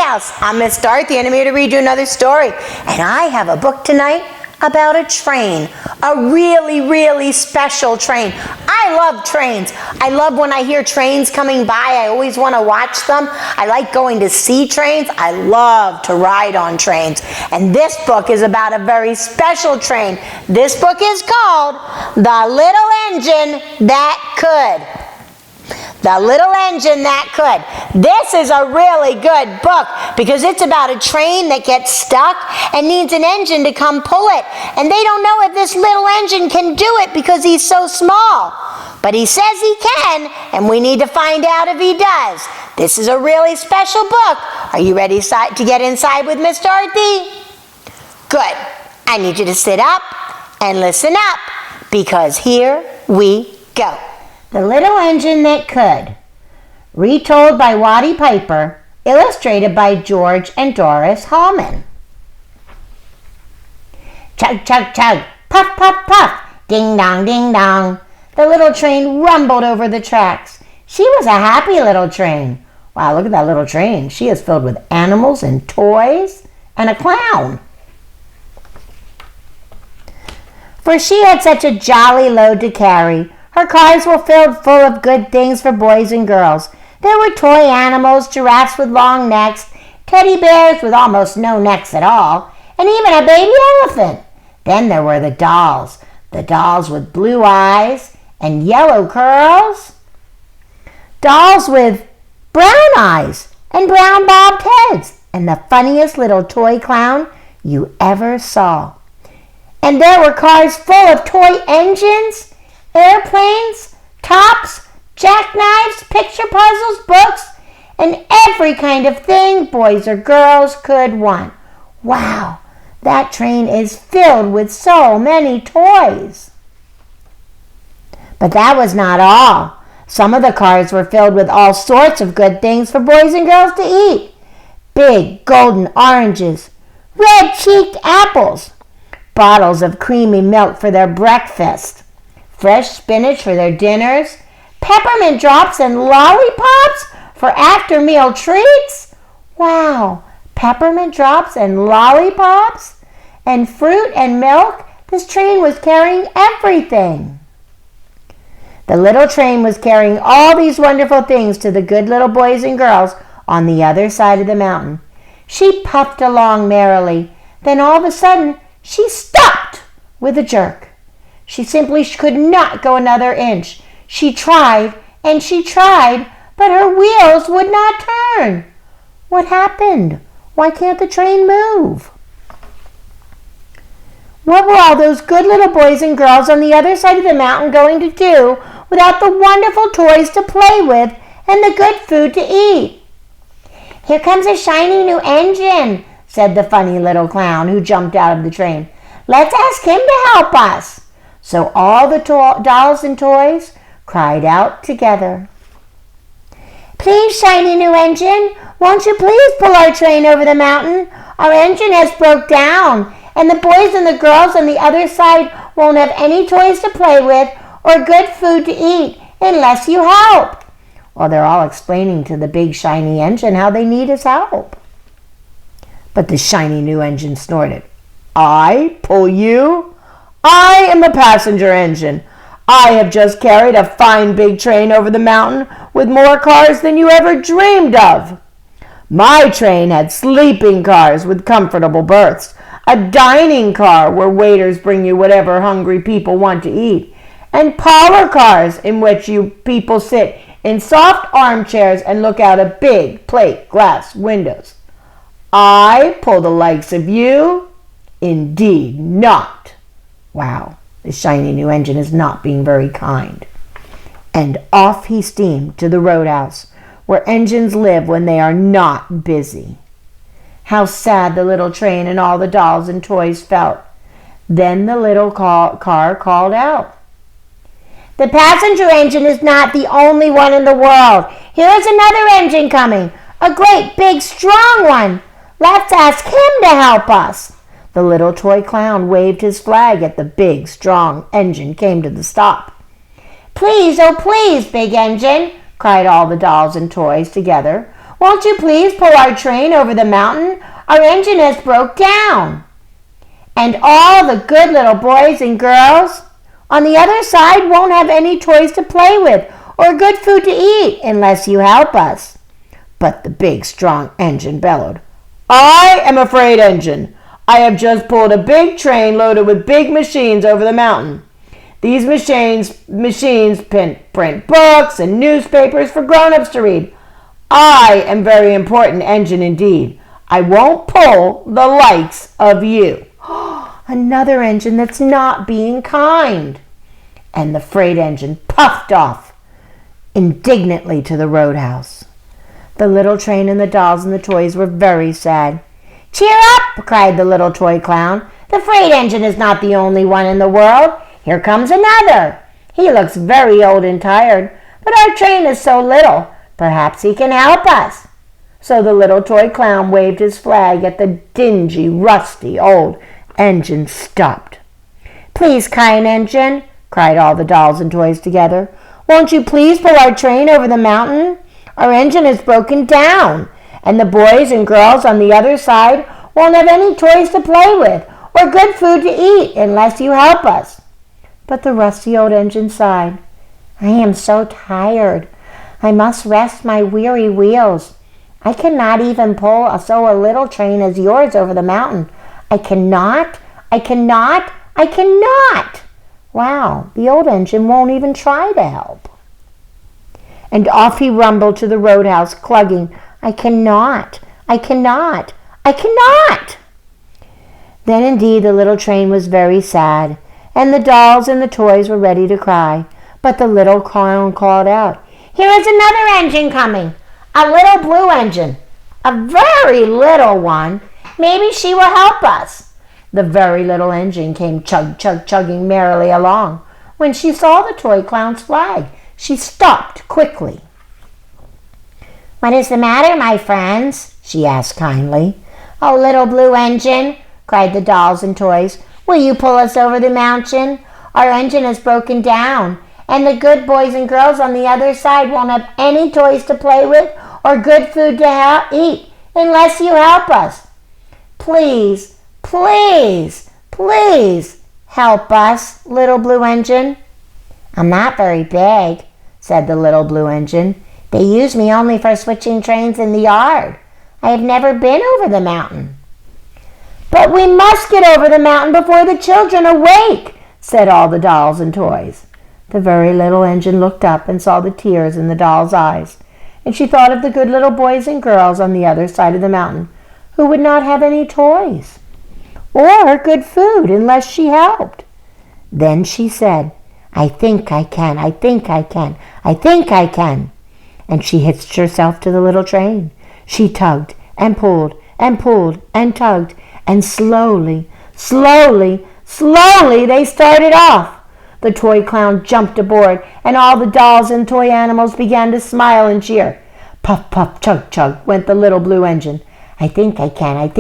Lighthouse. I'm Miss Dorothy, and I'm here to read you another story. And I have a book tonight about a train, a really, really special train. I love trains. I love when I hear trains coming by. I always want to watch them. I like going to see trains. I love to ride on trains. And this book is about a very special train. This book is called The Little Engine That Could. The Little Engine That Could. This is a really good book because it's about a train that gets stuck and needs an engine to come pull it. And they don't know if this little engine can do it because he's so small. But he says he can, and we need to find out if he does. This is a really special book. Are you ready to get inside with Miss Dorothy? Good. I need you to sit up and listen up because here we go. The Little Engine That Could. Retold by Watty Piper, illustrated by George and Doris Hallman. Chug, chug, chug, puff, puff, puff, ding dong, ding dong. The little train rumbled over the tracks. She was a happy little train. Wow, look at that little train. She is filled with animals and toys and a clown. For she had such a jolly load to carry. Her cars were filled full of good things for boys and girls. There were toy animals, giraffes with long necks, teddy bears with almost no necks at all, and even a baby elephant. Then there were the dolls with blue eyes and yellow curls, dolls with brown eyes and brown bobbed heads, and the funniest little toy clown you ever saw. And there were cars full of toy engines, airplanes, tops, jackknives, picture puzzles, books, and every kind of thing boys or girls could want. Wow, that train is filled with so many toys. But that was not all. Some of the cars were filled with all sorts of good things for boys and girls to eat. Big golden oranges, red-cheeked apples, bottles of creamy milk for their breakfast, fresh spinach for their dinners, peppermint drops and lollipops for after-meal treats. Wow, peppermint drops and lollipops and fruit and milk. This train was carrying everything. The little train was carrying all these wonderful things to the good little boys and girls on the other side of the mountain. She puffed along merrily. Then all of a sudden, she stopped with a jerk. She simply could not go another inch. She tried and she tried, but her wheels would not turn. What happened? Why can't the train move? What were all those good little boys and girls on the other side of the mountain going to do without the wonderful toys to play with and the good food to eat? Here comes a shiny new engine, said the funny little clown who jumped out of the train. Let's ask him to help us. So all the dolls and toys cried out together. Please, shiny new engine, won't you please pull our train over the mountain? Our engine has broke down, and the boys and the girls on the other side won't have any toys to play with or good food to eat unless you help. Well, they're all explaining to the big shiny engine how they need his help. But the shiny new engine snorted. I pull you? I am a passenger engine. I have just carried a fine big train over the mountain with more cars than you ever dreamed of. My train had sleeping cars with comfortable berths, a dining car where waiters bring you whatever hungry people want to eat, and parlor cars in which you people sit in soft armchairs and look out of big plate glass windows. I pull the likes of you? Indeed not. Wow, the shiny new engine is not being very kind. And off he steamed to the roadhouse, where engines live when they are not busy. How sad the little train and all the dolls and toys felt. Then the little car called out. The passenger engine is not the only one in the world. Here is another engine coming, a great, big, strong one. Let's ask him to help us. The little toy clown waved his flag at the big, strong engine came to the stop. Please, oh please, big engine, cried all the dolls and toys together. Won't you please pull our train over the mountain? Our engine has broke down." And all the good little boys and girls on the other side won't have any toys to play with or good food to eat unless you help us. But the big, strong engine bellowed, "I am a freight engine. I have just pulled a big train loaded with big machines over the mountain. These machines print books and newspapers for grown-ups to read. I am a very important engine indeed. I won't pull the likes of you." Another engine that's not being kind. And the freight engine puffed off indignantly to the roadhouse. The little train and the dolls and the toys were very sad. "Cheer up!" cried the little toy clown. "The freight engine is not the only one in the world. Here comes another. He looks very old and tired, but our train is so little. Perhaps he can help us." So the little toy clown waved his flag at the dingy, rusty old engine stopped. "Please, kind engine," cried all the dolls and toys together, "won't you please pull our train over the mountain? Our engine is broken down, and the boys and girls on the other side won't have any toys to play with or good food to eat unless you help us." But the rusty old engine sighed. "I am so tired. I must rest my weary wheels. I cannot even pull a little train as yours over the mountain. I cannot. Wow, the old engine won't even try to help." And off he rumbled to the roadhouse, clugging, I cannot. Then indeed the little train was very sad, and the dolls and the toys were ready to cry. But the little clown called out, "Here is another engine coming, a little blue engine, a very little one. Maybe she will help us." The very little engine came chugging merrily along. When she saw the toy clown's flag, she stopped quickly. "What is the matter, my friends?" she asked kindly. "Oh, little blue engine," cried the dolls and toys, "will you pull us over the mountain? Our engine is broken down, and the good boys and girls on the other side won't have any toys to play with or good food to eat unless you help us. Please help us, little blue engine." "I'm not very big," said the little blue engine. "They use me only for switching trains in the yard. I have never been over the mountain." "But we must get over the mountain before the children awake," said all the dolls and toys. The very little engine looked up and saw the tears in the doll's eyes, and she thought of the good little boys and girls on the other side of the mountain who would not have any toys or good food unless she helped. Then she said, I think I can. And she hitched herself to the little train. She tugged and pulled and tugged, and slowly they started off. The toy clown jumped aboard, and all the dolls and toy animals began to smile and cheer. Puff, puff, chug, chug went the little blue engine. I think I can. Up,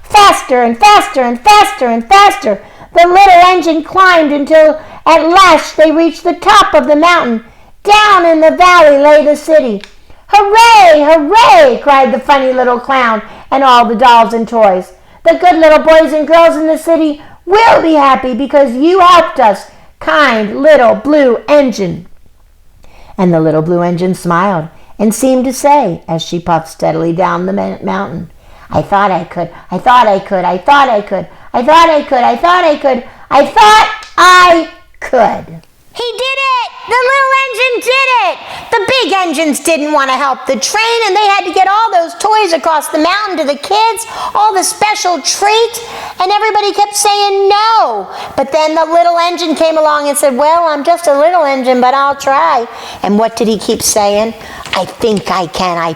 faster and faster. The little engine climbed until at last they reached the top of the mountain. Down in the valley lay the city. Hooray, hooray, cried the funny little clown and all the dolls and toys. The good little boys and girls in the city will be happy because you helped us, kind little blue engine. And the little blue engine smiled and seemed to say, as she puffed steadily down the mountain, I thought I could. He did it! The little engine did it! The big engines didn't want to help the train, and they had to get all those toys across the mountain to the kids, all the special treats, and everybody kept saying no. But then the little engine came along and said, well, I'm just a little engine, but I'll try. And what did he keep saying? I think I can. And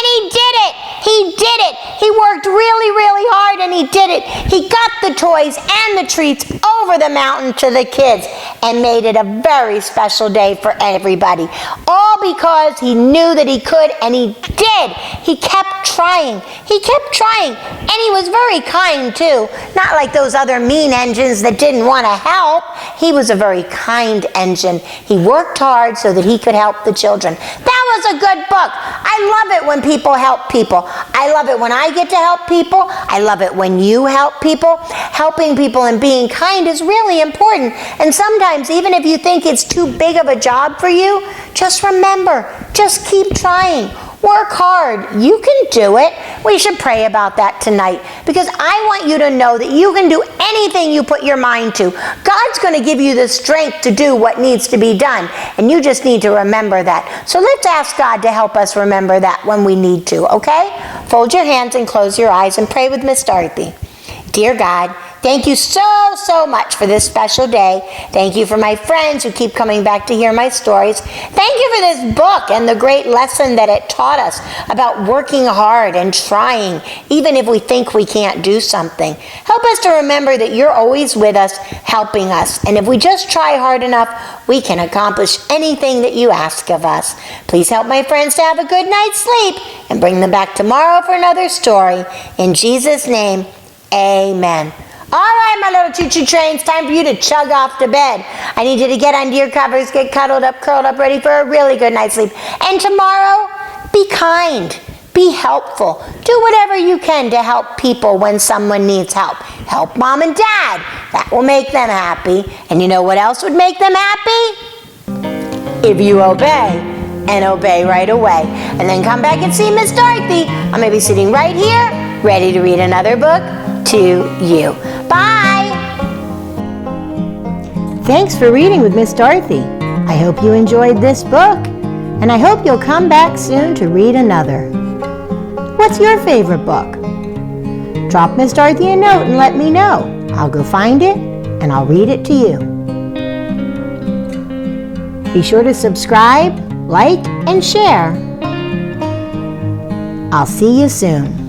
he did it! He worked really, really hard, and he did it. He got the toys and the treats over the mountain to the kids and made it a very special day for everybody. All all because he knew that he could, and he did. He kept trying. He kept trying. And he was very kind too. Not like those other mean engines that didn't want to help. He was a very kind engine. He worked hard so that he could help the children. That was a good book. I love it when people help people. I love it when I get to help people. I love it when you help people. Helping people and being kind is really important. And sometimes, even if you think it's too big of a job for you, just remember, just keep trying. Work hard. You can do it. We should pray about that tonight, because I want you to know that you can do anything you put your mind to. God's going to give you the strength to do what needs to be done, and you just need to remember that. So let's ask God to help us remember that when we need to, okay? Fold your hands and close your eyes and pray with Miss Dorothy. Dear God, thank you so much for this special day. Thank you for my friends who keep coming back to hear my stories. Thank you for this book and the great lesson that it taught us about working hard and trying, even if we think we can't do something. Help us to remember that you're always with us, helping us. And if we just try hard enough, we can accomplish anything that you ask of us. Please help my friends to have a good night's sleep and bring them back tomorrow for another story. In Jesus' name, amen. All right, my little choo-choo trains, time for you to chug off to bed. I need you to get under your covers, get cuddled up, curled up, ready for a really good night's sleep. And tomorrow, be kind, be helpful. Do whatever you can to help people when someone needs help. Help mom and dad. That will make them happy. And you know what else would make them happy? If you obey, and obey right away. And then come back and see Miss Dorothy. I'm going to be sitting right here, ready to read another book to you. Bye! Thanks for reading with Miss Dorothy. I hope you enjoyed this book, and I hope you'll come back soon to read another. What's your favorite book? Drop Miss Dorothy a note and let me know. I'll go find it, and I'll read it to you. Be sure to subscribe, like, and share. I'll see you soon.